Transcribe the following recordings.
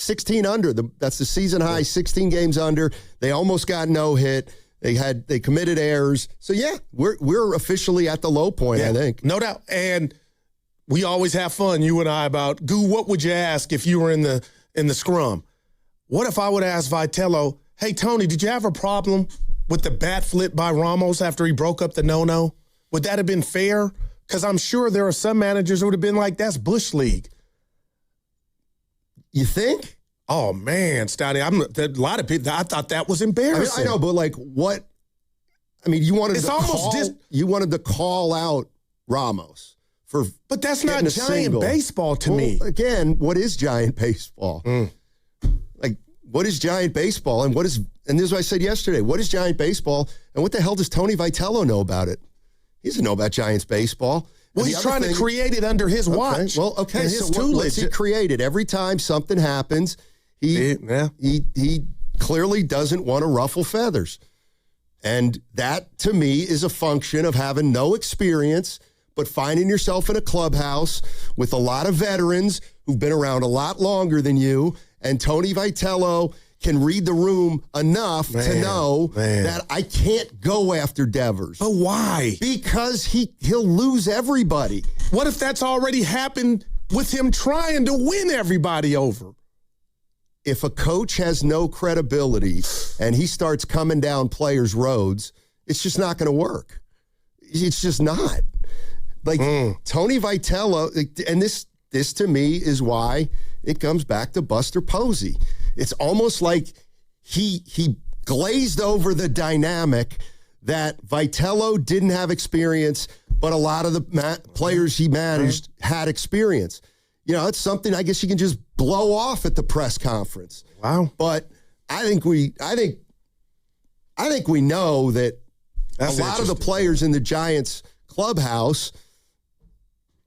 16 under. That's the season high, 16 games under. They almost got no hit. They committed errors. So, yeah, we're officially at the low point, I think. No doubt. And we always have fun, you and I, about, Goo, what would you ask if you were in the scrum? What if I would ask Vitello, hey, Tony, did you have a problem with the bat flip by Ramos after he broke up the no-no? Would that have been fair? Because I'm sure there are some managers who would have been like, that's Bush League. You think? Oh, man, Stouty, a lot of people, I thought that was embarrassing. I know, but like what? I mean, you wanted to call out Ramos for But that's not giant baseball to me. Again, what is giant baseball? Like, what is giant baseball? And this is what I said yesterday. What is giant baseball? And what the hell does Tony Vitello know about it? He doesn't know about Giants baseball. Well, he's trying to create it under his watch. Well, okay, so what's he created? Every time something happens, he clearly doesn't want to ruffle feathers. And that, to me, is a function of having no experience, but finding yourself in a clubhouse with a lot of veterans who've been around a lot longer than you, and Tony Vitello can read the room enough to know that I can't go after Devers. But why? Because he'll lose everybody. What if that's already happened with him trying to win everybody over? If a coach has no credibility and he starts coming down players' roads, it's just not going to work. It's just not. Like Tony Vitello, and this to me is why it comes back to Buster Posey. It's almost like he glazed over the dynamic that Vitello didn't have experience, but a lot of the players he managed had experience. You know, it's something I guess you can just blow off at the press conference. Wow. But I think we know that a lot of the players in the Giants clubhouse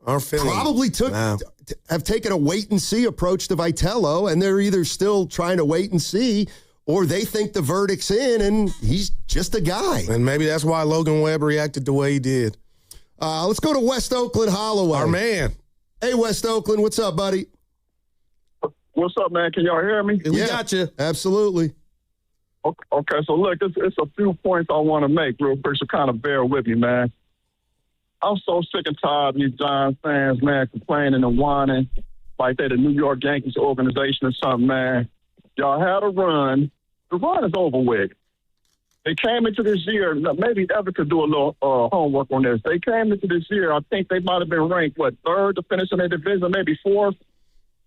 probably have taken a wait-and-see approach to Vitello, and they're either still trying to wait and see, or they think the verdict's in, and he's just a guy. And maybe that's why Logan Webb reacted the way he did. Let's go to West Oakland Holloway. Our man. Hey, West Oakland, what's up, buddy? What's up, man? Can y'all hear me? We got you. Absolutely. Okay, so look, it's a few points I want to make real quick, so kind of bear with me, man. I'm so sick and tired of these Giants fans, man, complaining and whining like they're the New York Yankees organization or something, man. Y'all had a run. The run is over with. They came into this year, maybe Ever could do a little homework on this. They came into this year, I think they might have been ranked, third to finish in their division, maybe fourth?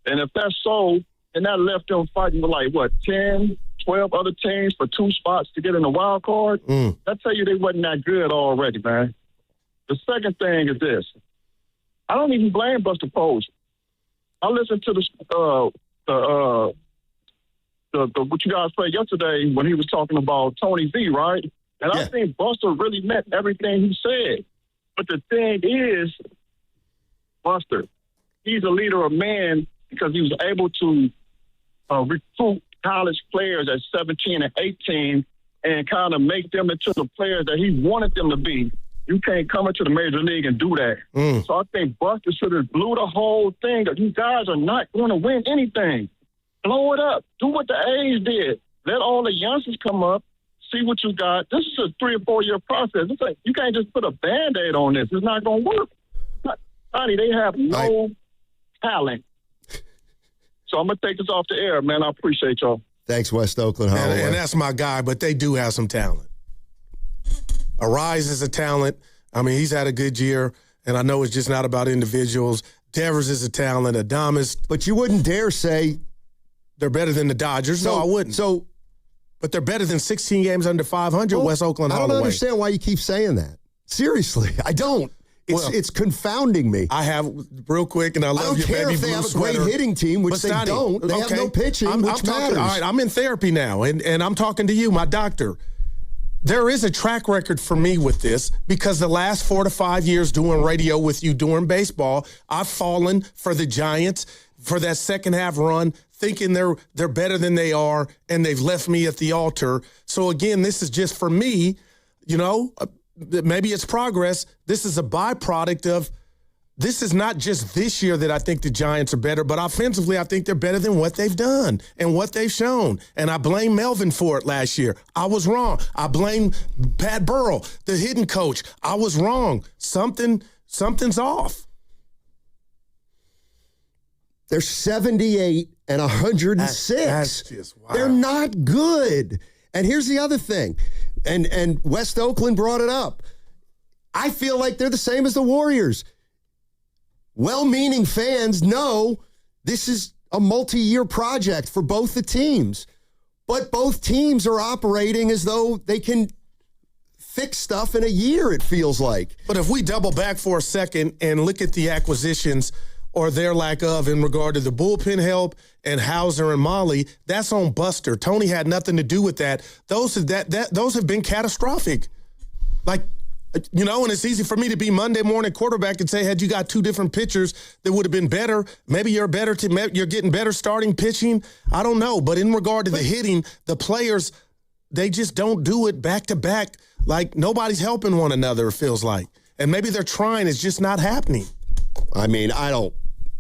And if that's so, then that left them fighting with 10, 12 other teams for 2 spots to get in the wild card? That tell you they wasn't that good already, man. The second thing is this. I don't even blame Buster Posey. I listened to the what you guys played yesterday when he was talking about Tony V, right? And I think Buster really meant everything he said. But the thing is, Buster, he's a leader of men because he was able to recruit college players at 17 and 18 and kind of make them into the players that he wanted them to be. You can't come into the major league and do that. So I think Buster should have blew the whole thing. You guys are not going to win anything. Blow it up. Do what the A's did. Let all the youngsters come up, see what you got. This is a 3 or 4 year process. It's like, you can't just put a Band-Aid on this. It's not going to work. Honey, they have no talent. So I'm going to take this off the air, man. I appreciate y'all. Thanks, West Oakland Holloway. And that's my guy, but they do have some talent. Arise is a talent. I mean, he's had a good year, and I know it's just not about individuals. Devers is a talent. Adames. But you wouldn't dare say they're better than the Dodgers. No, I wouldn't. But they're better than 16 games under 500, West Oakland Holloway. I don't understand why you keep saying that. Seriously, I don't. It's confounding me. I have, real quick, and I love your baby blue sweater. I don't care if they have a great hitting team, which they don't. They have no pitching, which matters. All right, I'm in therapy now, and I'm talking to you, my doctor. There is a track record for me with this because the last 4 to 5 years doing radio with you, doing baseball, I've fallen for the Giants for that second half run, thinking they're better than they are, and they've left me at the altar. So, again, this is just for me, maybe it's progress. This is a byproduct of this is not just this year that I think the Giants are better, but offensively I think they're better than what they've done and what they've shown. And I blame Melvin for it last year. I was wrong. I blame Pat Burrell, the hidden coach. I was wrong. Something's off. They're 78 and 106. That's just wow. They're not good. And here's the other thing, and West Oakland brought it up. I feel like they're the same as the Warriors. Well-meaning fans know this is a multi-year project for both the teams. But both teams are operating as though they can fix stuff in a year, it feels like. But if we double back for a second and look at the acquisitions or their lack of in regard to the bullpen help and Hauser and Molly, that's on Buster. Tony had nothing to do with that. Those have been catastrophic. Like, you know, and it's easy for me to be Monday morning quarterback and say, had you got two different pitchers that would have been better, maybe you're getting better starting pitching. I don't know. But in regard to the hitting, the players, they just don't do it back to back. Like nobody's helping one another, it feels like. And maybe they're trying, it's just not happening. I mean, I don't.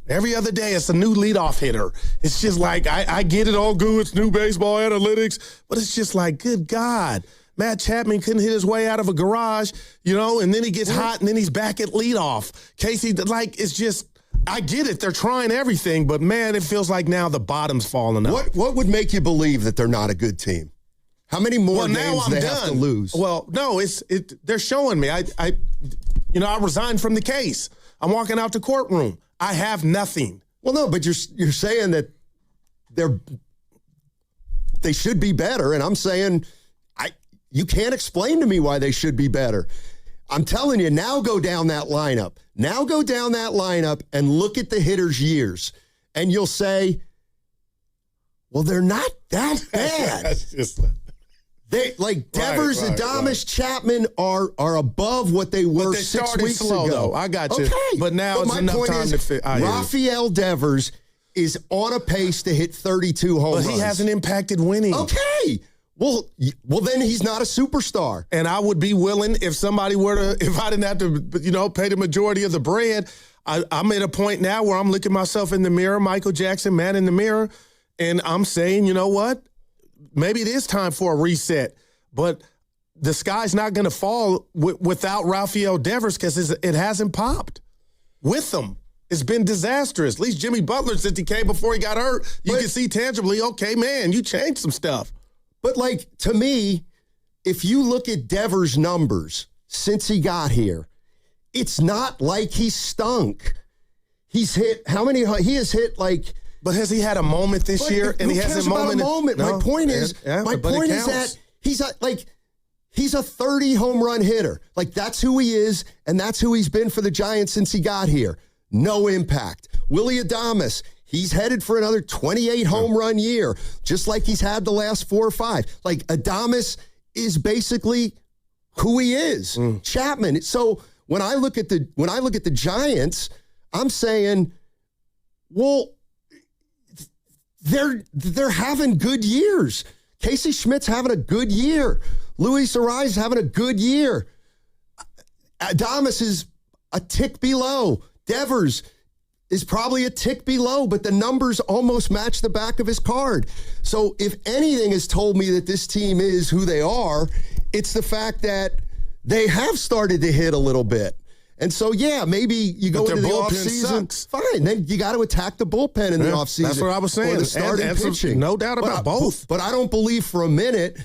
Every other day, it's a new leadoff hitter. It's just like, I get it all good. It's new baseball analytics. But it's just like, good God. Matt Chapman couldn't hit his way out of a garage, you know, and then he gets hot, and then he's back at leadoff. Casey, like, it's just, I get it. They're trying everything, but, man, it feels like now the bottom's falling out. What would make you believe that they're not a good team? How many more games do they have to lose? Well, no, they're showing me. I resigned from the case. I'm walking out the courtroom. I have nothing. Well, no, but you're saying that they should be better, and I'm saying you can't explain to me why they should be better. I'm telling you, now go down that lineup. Now go down that lineup and look at the hitters' years, and you'll say, well, they're not that bad. That's just they like Devers, Adames, Chapman are above what they were 6 weeks slow, ago. Though. I got you. Okay. But now it's enough time to fit. Rafael Devers is on a pace to hit 32 home runs. But he hasn't impacted winning. Okay. Well, then he's not a superstar. And I would be willing if I didn't have to, pay the majority of the bread. I'm at a point now where I'm looking myself in the mirror, Michael Jackson, man in the mirror, and I'm saying, you know what? Maybe it is time for a reset. But the sky's not going to fall without Rafael Devers because it hasn't popped with them. It's been disastrous. At least Jimmy Butler, since he came before he got hurt, you can see tangibly, okay, man, you changed some stuff. But, to me, if you look at Devers' numbers since he got here, it's not like he stunk. He's hit how many? He has hit But has he had a moment this year? And he hasn't about a moment. No, my point is that he's a 30 home run hitter. That's who he is, and that's who he's been for the Giants since he got here. No impact. Willy Adames. He's headed for another 28 home run year, just like he's had the last 4 or 5. Adames is basically who he is. Chapman. So when I look at the Giants, I'm saying, well, they're having good years. Casey Schmidt's having a good year. Luis Arraez having a good year. Adames is a tick below. Devers is probably a tick below, but the numbers almost match the back of his card. So if anything has told me that this team is who they are, it's the fact that they have started to hit a little bit. And so, yeah, maybe you go into the offseason. Fine, then you got to attack the bullpen in the offseason. That's what I was saying. Or the starting pitching. No doubt about both. But I don't believe for a minute,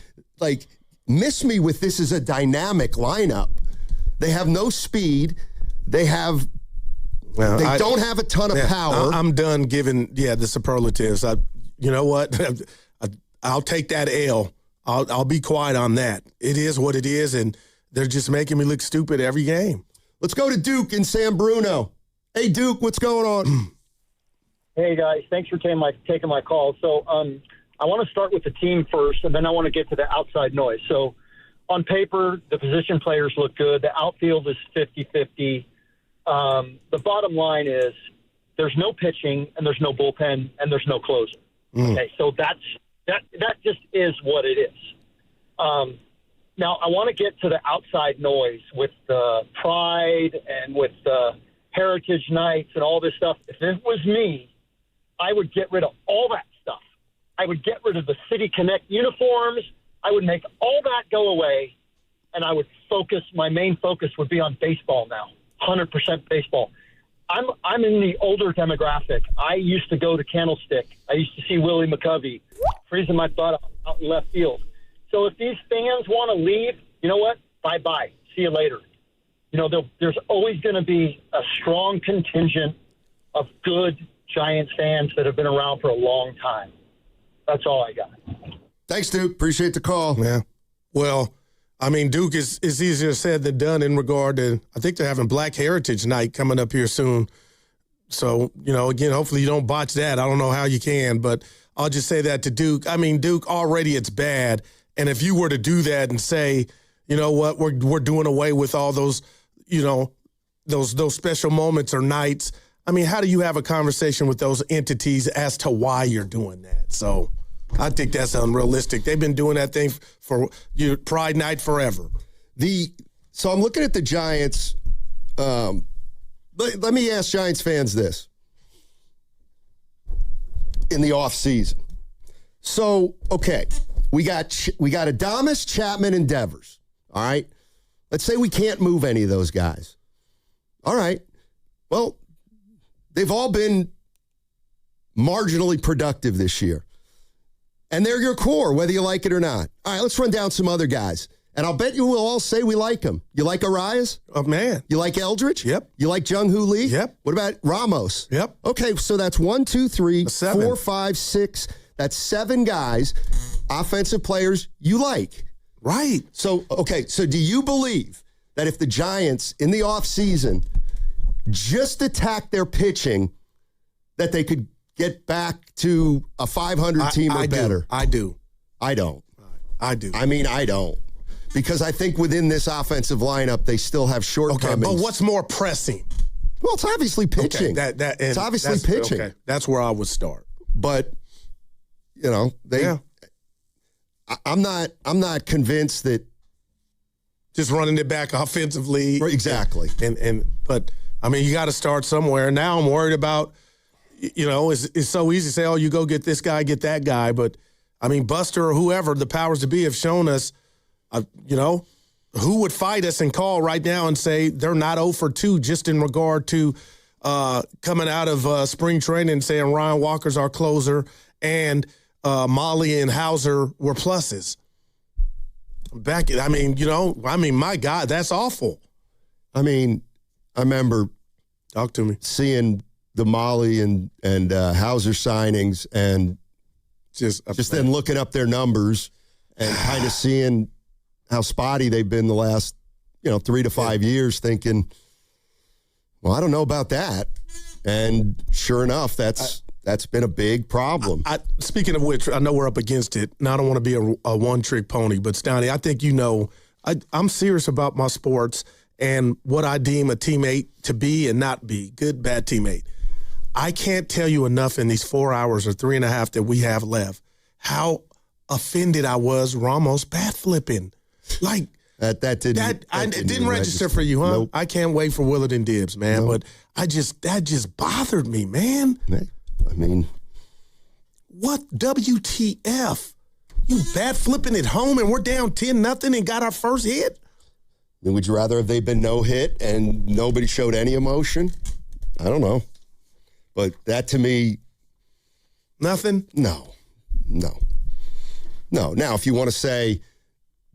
miss me with this as a dynamic lineup. They have no speed. They have... Well, they don't have a ton of power. I'm done giving, the superlatives. You know what? I'll take that L. I'll be quiet on that. It is what it is, and they're just making me look stupid every game. Let's go to Duke in San Bruno. Hey, Duke, what's going on? Hey, guys. Thanks for taking my call. So I want to start with the team first, and then I want to get to the outside noise. So on paper, the position players look good. The outfield is 50-50. The bottom line is there's no pitching and there's no bullpen and there's no closer. Okay, so that just is what it is. Now I want to get to the outside noise with the pride and with the heritage nights and all this stuff. If it was me, I would get rid of all that stuff. I would get rid of the City Connect uniforms. I would make all that go away, and I would my main focus would be on baseball now, 100% baseball. I'm in the older demographic. I used to go to Candlestick. I used to see Willy McCovey freezing my butt out in left field. So if these fans want to leave, you know what? Bye-bye. See you later. You know, there's always going to be a strong contingent of good Giants fans that have been around for a long time. That's all I got. Thanks, Duke. Appreciate the call. Yeah. Well, I mean, Duke is easier said than done in regard to, I think they're having Black Heritage Night coming up here soon. So, you know, again, hopefully you don't botch that. I don't know how you can, but I'll just say that to Duke. I mean, Duke, already it's bad. And if you were to do that and say, you know what, we're doing away with all those, you know, those special moments or nights, I mean, how do you have a conversation with those entities as to why you're doing that? So I think that's unrealistic. They've been doing that thing for Pride Night forever. So I'm looking at the Giants. Let me ask Giants fans this. In the offseason. So, okay, we got Adames, Chapman, and Devers. All right? Let's say we can't move any of those guys. All right. Well, they've all been marginally productive this year. And they're your core, whether you like it or not. All right, let's run down some other guys. And I'll bet you we'll all say we like them. You like Arias? Oh, man. You like Eldridge? Yep. You like Jung-Hoo Lee? Yep. What about Ramos? Yep. Okay, so that's 1, 2, 3, seven. 4, 5, 6. That's 7 guys, offensive players you like. Right. So, okay, so do you believe that if the Giants in the offseason just attack their pitching, that they could get back to a 500 team or better? I do. I don't. I do. I mean, I don't. Because I think within this offensive lineup, they still have shortcomings. Okay, but what's more pressing? Well, it's obviously pitching. Okay, it's obviously pitching. Okay, that's where I would start. But, you know, I'm not convinced that just running it back offensively. Exactly. But I mean, you got to start somewhere. Now I'm worried about, you know, it's so easy to say, oh, you go get this guy, get that guy. But I mean, Buster or whoever the powers to be have shown us, you know, who would fight us and call right now and say they're not 0 for 2 just in regard to coming out of spring training and saying Ryan Walker's our closer and Molly and Hauser were pluses. My God, that's awful. I mean, I remember talk to me seeing the Molly and Hauser signings and just then looking up their numbers and kind of seeing how spotty they've been the last 3 to 5 years, thinking, well, I don't know about that. And sure enough, that's been a big problem. Speaking of which, I know we're up against it. Now, I don't want to be a one-trick pony, but Stoney, I think I'm serious about my sports and what I deem a teammate to be and not be. Good, bad teammate. I can't tell you enough in these 4 hours or 3.5 that we have left how offended I was Ramos bat flipping. Like that didn't register for you, huh? Nope. I can't wait for Willard and Dibbs, man. Nope. But that just bothered me, man. I mean, what WTF? You bat flipping at home and we're down 10-0 and got our first hit? Would you rather have they been no hit and nobody showed any emotion? I don't know. But that to me, nothing? No. Now, if you want to say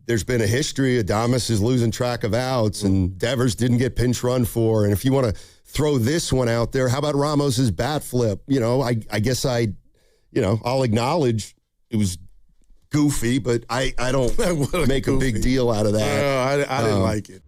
there's been a history, Adames is losing track of outs and Devers didn't get pinch run for, and if you want to throw this one out there, how about Ramos's bat flip? I guess I'll acknowledge it was goofy, but I don't make a big deal out of that. I didn't like it.